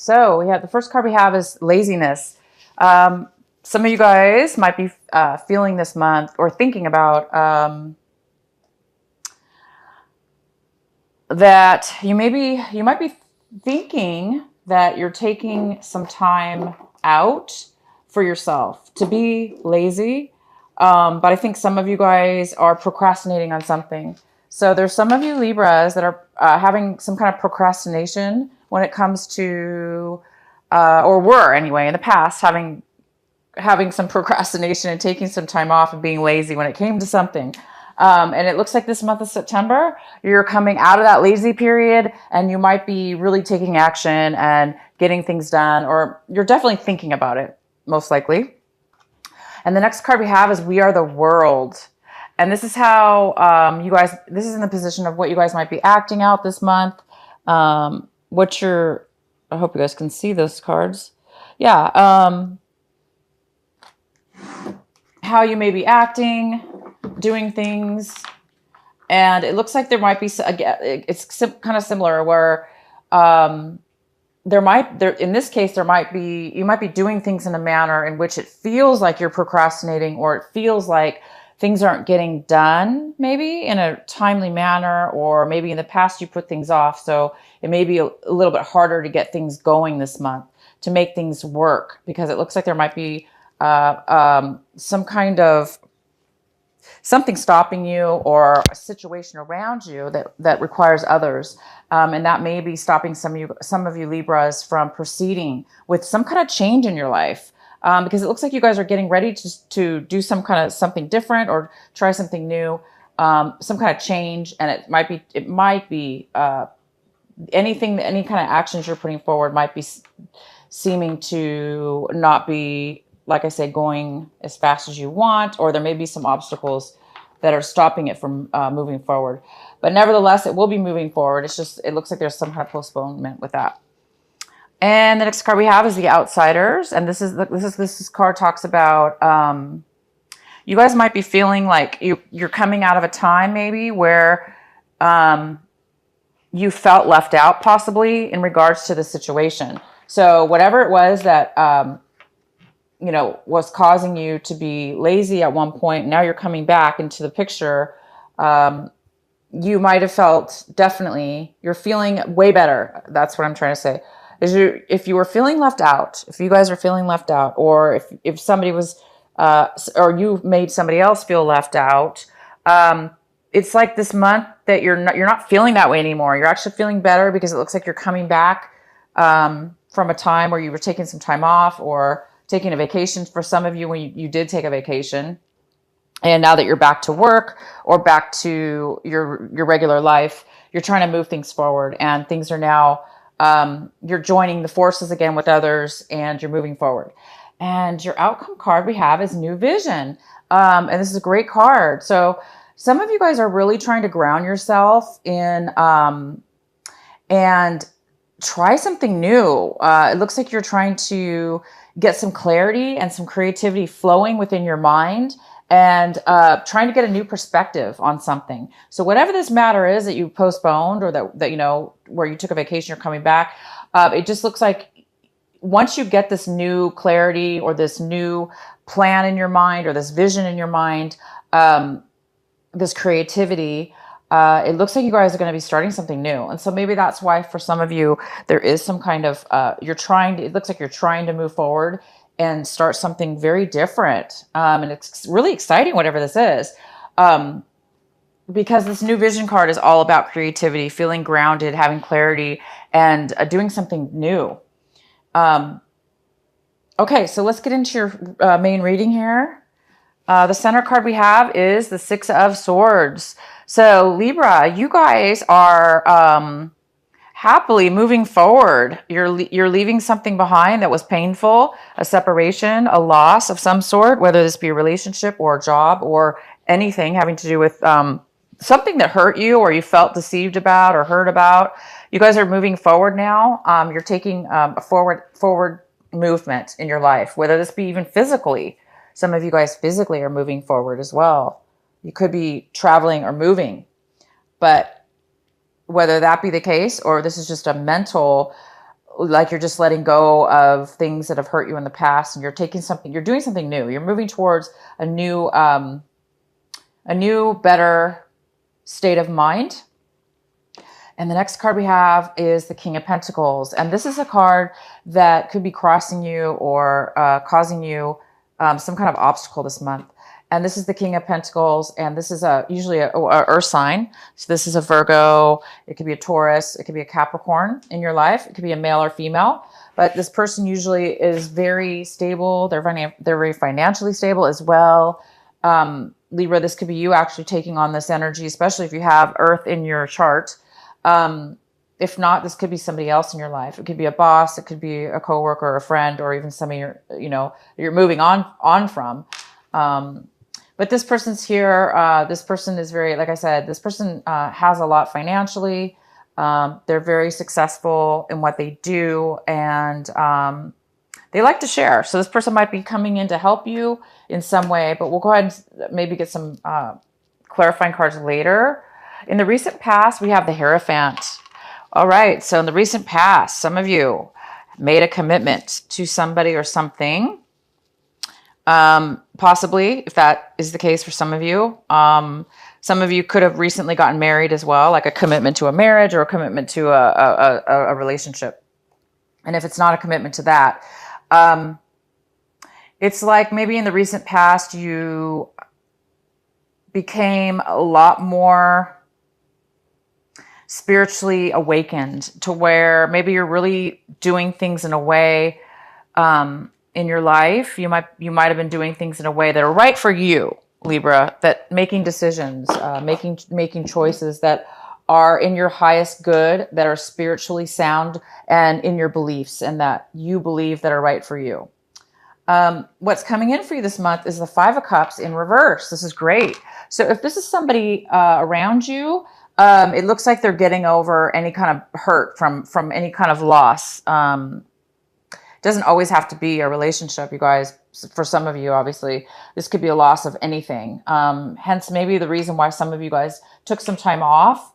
So we have the first card we have is laziness. Some of you guys might be feeling this month or thinking about that you might be thinking that you're taking some time out for yourself to be lazy. But I think some of you guys are procrastinating on something. So there's some of you Libras that are having some kind of procrastination when it comes to, or were anyway in the past, having some procrastination and taking some time off and being lazy when it came to something. And it looks like this month of September, you're coming out of that lazy period and you might be really taking action and getting things done, or you're definitely thinking about it, most likely. And the next card we have is We Are the World. And this is how you guys, this is in the position of what you guys might be acting out this month. I hope you guys can see those cards. Yeah. How you may be acting, doing things. And it looks like there might be, it's kind of similar where in this case, you might be doing things in a manner in which it feels like you're procrastinating, or it feels like things aren't getting done, maybe in a timely manner, or maybe in the past you put things off. So it may be a little bit harder to get things going this month, to make things work, because it looks like there might be some kind of something stopping you, or a situation around you that requires others. And that may be stopping some of you Libras from proceeding with some kind of change in your life. Because it looks like you guys are getting ready to do some kind of something different, or try something new, some kind of change. And it might be any kind of actions you're putting forward might be seeming to not be, like I said, going as fast as you want, or there may be some obstacles that are stopping it from moving forward. But nevertheless, it will be moving forward. It looks like there's some kind of postponement with that. And the next card we have is the Outsiders. And this card talks about, you guys might be feeling like you're coming out of a time maybe where you felt left out, possibly in regards to the situation. So whatever it was that, was causing you to be lazy at one point, now you're coming back into the picture. You might have felt, definitely, you're feeling way better. That's what I'm trying to say. If you were feeling left out, if you guys are feeling left out, or if somebody was, or you made somebody else feel left out, it's like this month that you're not feeling that way anymore. You're actually feeling better, because it looks like you're coming back from a time where you were taking some time off, or taking a vacation. For some of you, when you did take a vacation, and now that you're back to work or back to your regular life, you're trying to move things forward, and things are now, you're joining the forces again with others, and you're moving forward. And your outcome card we have is New Vision. And this is a great card. So some of you guys are really trying to ground yourself in, and try something new. It looks like you're trying to get some clarity and some creativity flowing within your mind, and trying to get a new perspective on something. So whatever this matter is that you postponed, or that where you took a vacation, you're coming back, it just looks like once you get this new clarity, or this new plan in your mind, or this vision in your mind, this creativity, it looks like you guys are going to be starting something new. And so maybe that's why for some of you, there is some kind of, it looks like you're trying to move forward and start something very different. And it's really exciting, whatever this is. Because this New Vision card is all about creativity, feeling grounded, having clarity, and doing something new. Okay, so let's get into your main reading here. The center card we have is the Six of Swords. So Libra, you guys are happily moving forward. You're leaving something behind that was painful, a separation, a loss of some sort, whether this be a relationship or a job or anything having to do with something that hurt you, or you felt deceived about or hurt about. You guys are moving forward now. You're taking a forward movement in your life, whether this be even physically. Some of you guys physically are moving forward as well. You could be traveling or moving, but whether that be the case, or this is just a mental like you're just letting go of things that have hurt you in the past, and you're doing something new. You're moving towards a new, better state of mind. And the next card we have is the King of Pentacles. And this is a card that could be crossing you or causing you some kind of obstacle this month. And this is the King of Pentacles. And this is usually a earth sign. So this is a Virgo. It could be a Taurus. It could be a Capricorn in your life. It could be a male or female. But this person usually is very stable. They're very financially stable as well. Libra, this could be you actually taking on this energy, especially if you have earth in your chart. If not, this could be somebody else in your life. It could be a boss. It could be a coworker or a friend, or even somebody you're moving on from. But this person's here. This person is very, like I said, this person has a lot financially. They're very successful in what they do, and they like to share. So this person might be coming in to help you in some way, but we'll go ahead and maybe get some clarifying cards later. In the recent past, we have the Hierophant. All right, so in the recent past, some of you made a commitment to somebody or something. Possibly, if that is the case for some of you. Some of you could have recently gotten married as well, like a commitment to a marriage or a commitment to a relationship. And if it's not a commitment to that, it's like maybe in the recent past, you became a lot more spiritually awakened to where maybe you're really doing things in a way in your life. You might have been doing things in a way that are right for you, Libra, that making decisions, making choices that are in your highest good, that are spiritually sound and in your beliefs, and that you believe that are right for you. What's coming in for you this month is the Five of Cups in reverse. This is great. So if this is somebody around you, it looks like they're getting over any kind of hurt from any kind of loss. Doesn't always have to be a relationship, you guys. For some of you, obviously, this could be a loss of anything. Hence, maybe the reason why some of you guys took some time off,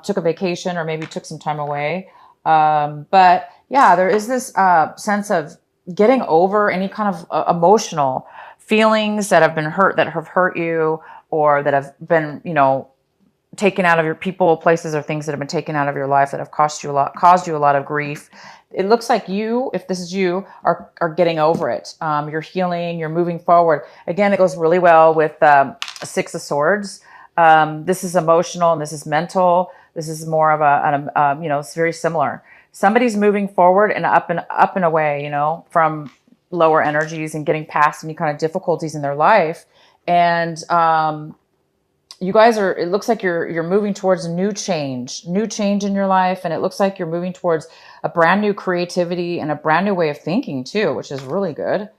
took a vacation, or maybe took some time away. But yeah, there is this sense of getting over any kind of emotional feelings that have been hurt, that have hurt you, or that have been, taken out of your people, places, or things that have been taken out of your life that have caused you a lot of grief. It looks like you, if this is you, are getting over it. You're healing, you're moving forward. Again, it goes really well with Six of Swords. This is emotional and this is mental. This is more of it's very similar. Somebody's moving forward and up and away, from lower energies and getting past any kind of difficulties in their life. And you guys it looks like you're moving towards a new change in your life. And it looks like you're moving towards a brand new creativity and a brand new way of thinking too, which is really good.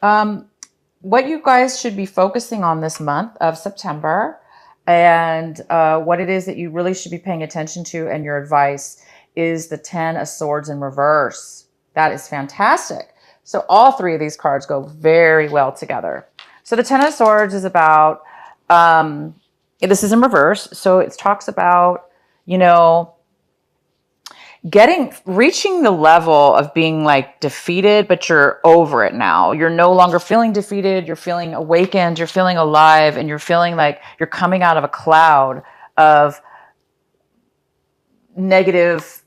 What you guys should be focusing on this month of September, and what it is that you really should be paying attention to, and your advice, is the Ten of Swords in reverse. That is fantastic. So all three of these cards go very well together. So the Ten of Swords is about, this is in reverse. So it talks about, reaching the level of being like defeated, but you're over it now. You're no longer feeling defeated. You're feeling awakened. You're feeling alive, and you're feeling like you're coming out of a cloud of negative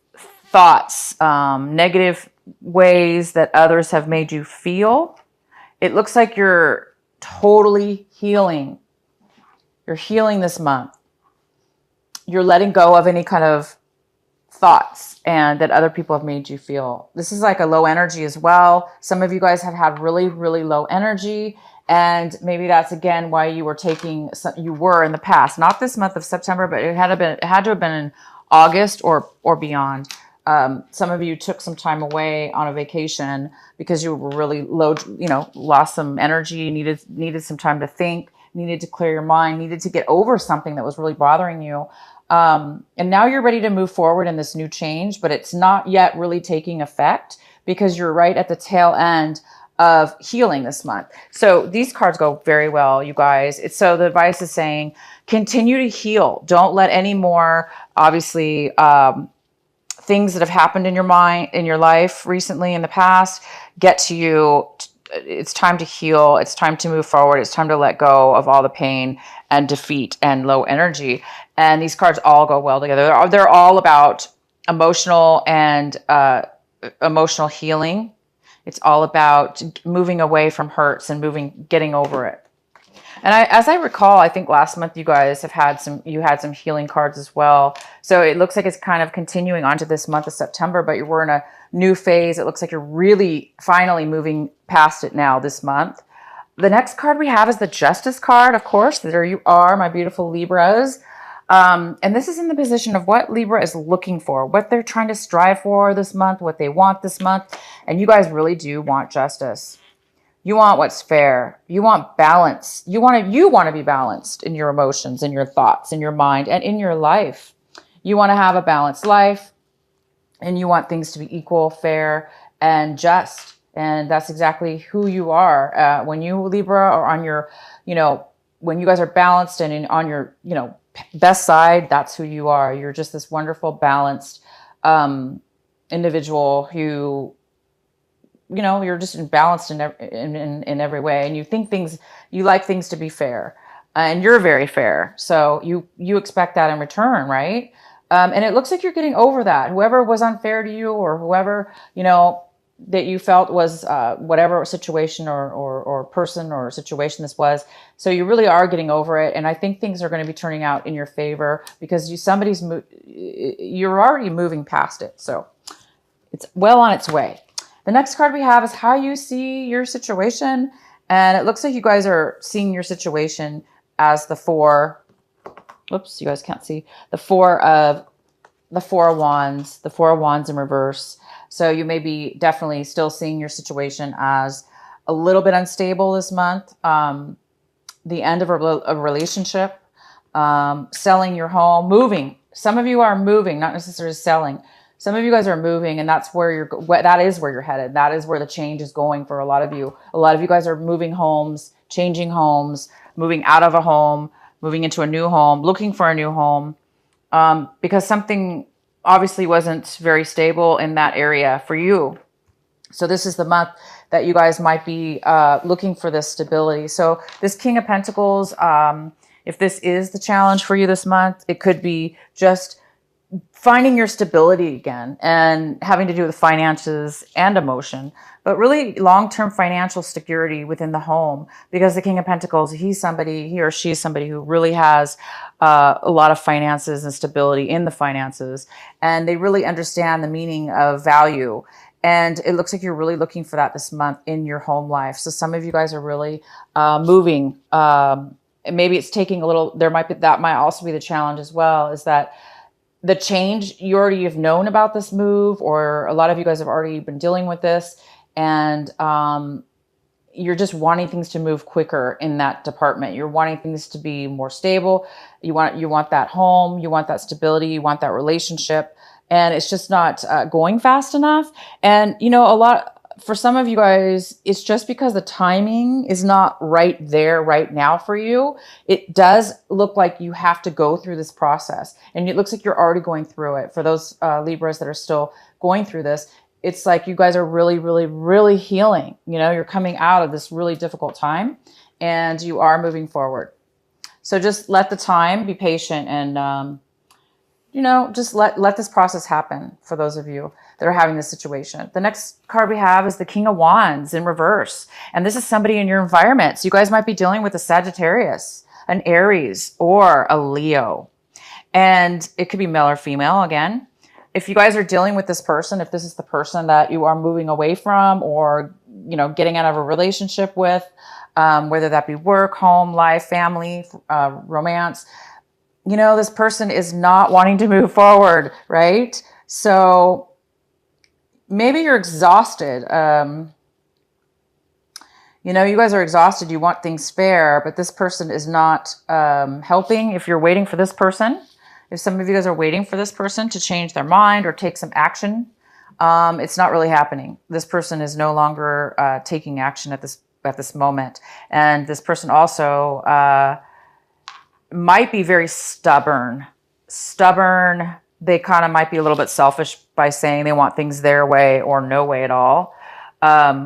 thoughts, negative ways that others have made you feel. It looks like you're totally healing. You're healing this month. You're letting go of any kind of thoughts and that other people have made you feel. This is like a low energy as well. Some of you guys have had really, really low energy, and maybe that's again why you were in the past, not this month of September, but it had to have been in August or beyond. Some of you took some time away on a vacation because you were really low, lost some energy, needed some time to think, needed to clear your mind, needed to get over something that was really bothering you. And now you're ready to move forward in this new change, but it's not yet really taking effect because you're right at the tail end of healing this month. So these cards go very well, you guys. So the advice is saying, continue to heal. Don't let any more, obviously, things that have happened in your mind, in your life recently in the past, get to you. It's time to heal. It's time to move forward. It's time to let go of all the pain and defeat and low energy. And these cards all go well together. They're all about emotional and emotional healing. It's all about moving away from hurts and getting over it. And as I recall, I think last month you guys had some healing cards as well. So it looks like it's kind of continuing on to this month of September, but we're in a new phase. It looks like you're really finally moving past it now this month. The next card we have is the Justice card, of course. There you are, my beautiful Libras. And this is in the position of what Libra is looking for, what they're trying to strive for this month, what they want this month. And you guys really do want justice. You want what's fair. You want balance. You want to be balanced in your emotions, in your thoughts, in your mind, and in your life. You want to have a balanced life, and you want things to be equal, fair, and just. And that's exactly who you are. When you, Libra, are on your, when you guys are balanced and on your, best side, that's who you are. You're just this wonderful, balanced individual who, you're just balanced in every way. And you like things to be fair. And you're very fair. So you expect that in return, right? And it looks like you're getting over that. Whoever was unfair to you or whoever, that you felt was whatever situation or person or situation this was. So you really are getting over it. And I think things are going to be turning out in your favor because you're already moving past it. So it's well on its way. The next card we have is how you see your situation. And it looks like you guys are seeing your situation as the four. Whoops, you guys can't see. The Four of Wands. The Four of Wands in reverse. So you may be definitely still seeing your situation as a little bit unstable this month. The end of a relationship. Selling your home. Moving. Some of you are moving, not necessarily selling. Some of you guys are moving, and that is where you're headed. That is where the change is going for a lot of you. A lot of you guys are moving homes, changing homes, moving out of a home, moving into a new home, looking for a new home, because something obviously wasn't very stable in that area for you. So this is the month that you guys might be looking for this stability. So this King of Pentacles, if this is the challenge for you this month, it could be just finding your stability again and having to do with finances and emotion, but really long-term financial security within the home, because the King of Pentacles, he or she is somebody who really has a lot of finances and stability in the finances, and they really understand the meaning of value. And it looks like you're really looking for that this month in your home life. So some of you guys are really moving. Maybe it's taking a little, that might also be the challenge as well, is that the change, you already have known about this move, or a lot of you guys have already been dealing with this, and you're just wanting things to move quicker in that department. You're wanting things to be more stable. You want that home, you want that stability, you want that relationship, and it's just not going fast enough. And for some of you guys, it's just because the timing is not right there right now for you. It does look like you have to go through this process, and it looks like you're already going through it. For those Libras that are still going through this, it's like you guys are really, really, really healing. You're coming out of this really difficult time, and you are moving forward. So just let the time, be patient, and just let this process happen for those of you that are having this situation. The next card we have is the King of Wands in reverse. And this is somebody in your environment. So you guys might be dealing with a Sagittarius, an Aries, or a Leo. And it could be male or female again. If you guys are dealing with this person, if this is the person that you are moving away from or, getting out of a relationship with, whether that be work, home, life, family, romance, this person is not wanting to move forward, right? So maybe you're exhausted. You guys are exhausted. You want things fair, but this person is not helping. If you're waiting for this person, if some of you guys are waiting for this person to change their mind or take some action, it's not really happening. This person is no longer taking action at this moment. And this person also might be very stubborn, they kind of might be a little bit selfish by saying they want things their way or no way at all.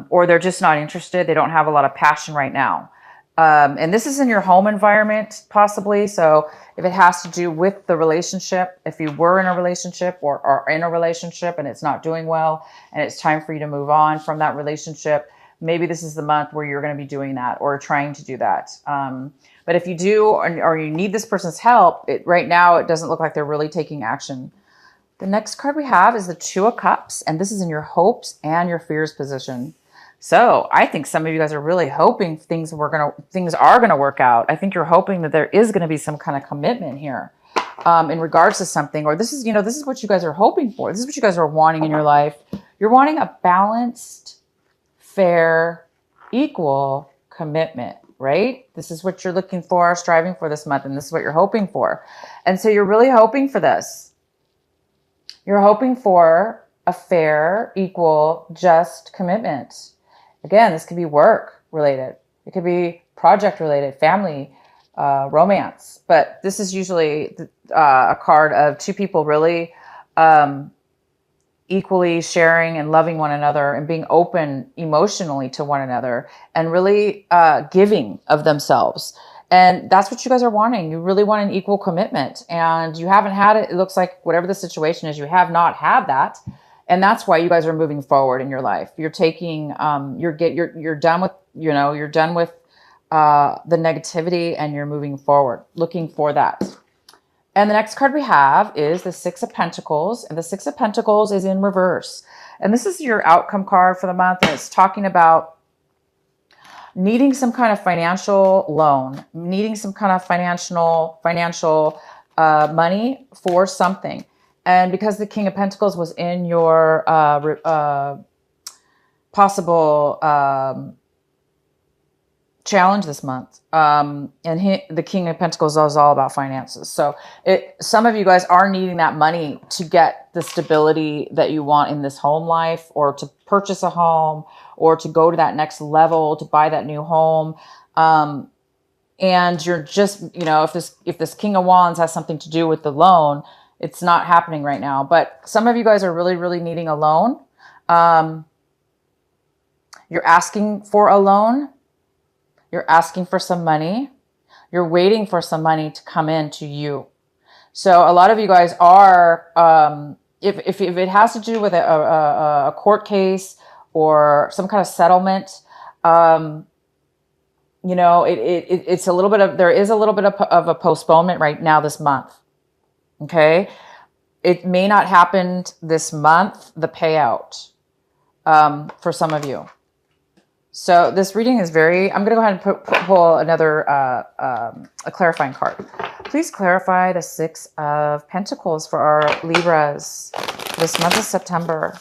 Or they're just not interested. They don't have a lot of passion right now. And this is in your home environment, possibly. So if it has to do with the relationship, if you were in a relationship or are in a relationship and it's not doing well and it's time for you to move on from that relationship, maybe this is the month where you're going to be doing that or trying to do that. But if you do, or you need this person's help, right now it doesn't look like they're really taking action. The next card we have is the Two of Cups, and this is in your hopes and your fears position. So I think some of you guys are really hoping things are going to work out. I think you're hoping that there is going to be some kind of commitment here in regards to something, or this is what you guys are hoping for. This is what you guys are wanting in your life. You're wanting a balanced, fair, equal commitment, right? This is what you're looking for, striving for this month, and this is what you're hoping for. And so you're really hoping for this. You're hoping for a fair, equal, just commitment. Again, this could be work related. It could be project related, family, romance. But this is usually a card of two people really equally sharing and loving one another and being open emotionally to one another and really giving of themselves. And that's what you guys are wanting. You really want an equal commitment, and you haven't had it. It looks like whatever the situation is, you have not had that. And that's why you guys are moving forward in your life. You're taking, you're done with, you're done with the negativity, and you're moving forward, looking for that. And the next card we have is the Six of Pentacles, and the Six of Pentacles is in reverse. And this is your outcome card for the month, and it's talking about needing some kind of financial loan, needing some kind of financial money for something. And because the King of Pentacles was in your possible challenge this month, and the King of Pentacles is all about finances. So some of you guys are needing that money to get the stability that you want in this home life, or to purchase a home, or to go to that next level, to buy that new home. And you're just, if this King of Wands has something to do with the loan, it's not happening right now. But some of you guys are really, really needing a loan. You're asking for a loan. You're asking for some money. You're waiting for some money to come in to you. So a lot of you guys are, if it has to do with a court case or some kind of settlement, it's a little bit of, there is a little bit of a postponement right now this month. Okay. It may not happen this month, the payout, for some of you. So this reading is I'm going to go ahead and pull another, a clarifying card. Please clarify the Six of Pentacles for our Libras this month of September.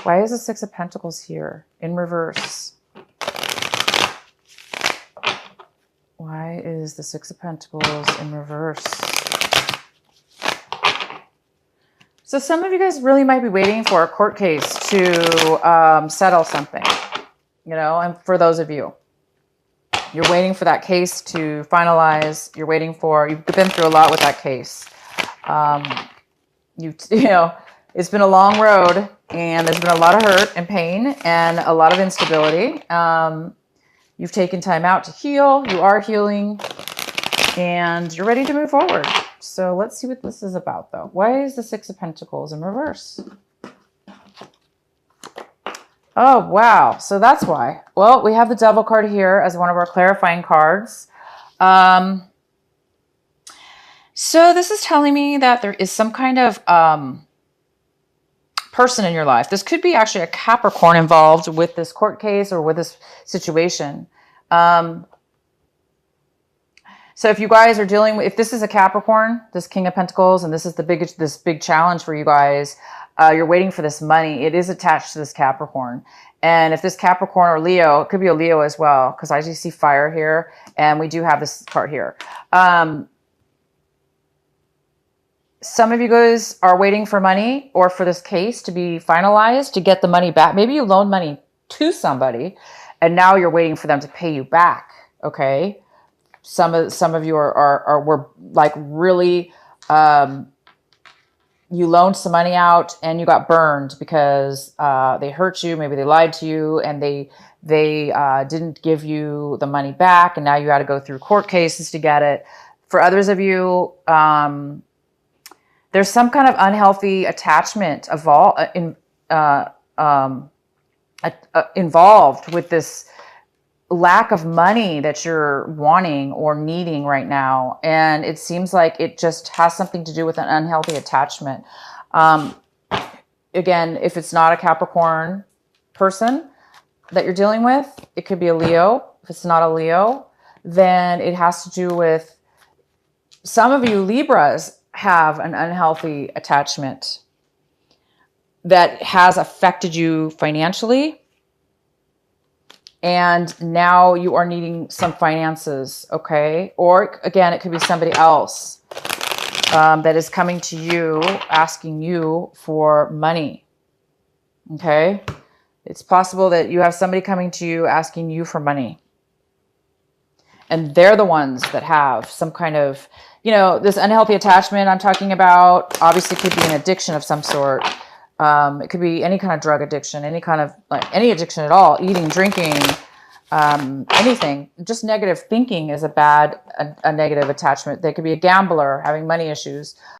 Why is the Six of Pentacles here in reverse? Why is the Six of Pentacles in reverse? So some of you guys really might be waiting for a court case to settle something. And for those of you, you're waiting for that case to finalize. You've been through a lot with that case. It's been a long road, and there's been a lot of hurt and pain and a lot of instability. You've taken time out to heal. You are healing, and you're ready to move forward. So let's see what this is about, though. Why is the Six of Pentacles in reverse? Oh, wow. So that's why. Well, we have the Devil card here as one of our clarifying cards. So this is telling me that there is some kind of person in your life. This could be actually a Capricorn involved with this court case or with this situation. So if you guys are dealing with, if this is a Capricorn, this King of Pentacles, and this is this big challenge for you guys, you're waiting for this money. It is attached to this Capricorn. And if this Capricorn or Leo, it could be a Leo as well, because I just see fire here, and we do have this card here. Some of you guys are waiting for money or for this case to be finalized to get the money back. Maybe you loaned money to somebody, and now you're waiting for them to pay you back. Okay. Some of you were like really you loaned some money out and you got burned because they hurt you. Maybe they lied to you and they didn't give you the money back, and now you got to go through court cases to get it. For others of you, there's some kind of unhealthy attachment involved with this lack of money that you're wanting or needing right now. And it seems like it just has something to do with an unhealthy attachment. Again, if it's not a Capricorn person that you're dealing with, it could be a Leo. If it's not a Leo, then it has to do with, some of you Libras have an unhealthy attachment that has affected you financially. And now you are needing some finances, okay? Or again, it could be somebody else that is coming to you, asking you for money, okay? It's possible that you have somebody coming to you asking you for money. And they're the ones that have some kind of, this unhealthy attachment I'm talking about obviously could be an addiction of some sort. It could be any kind of drug addiction, any kind of, any addiction at all, eating, drinking, anything. Just negative thinking is a negative attachment. They could be a gambler, having money issues.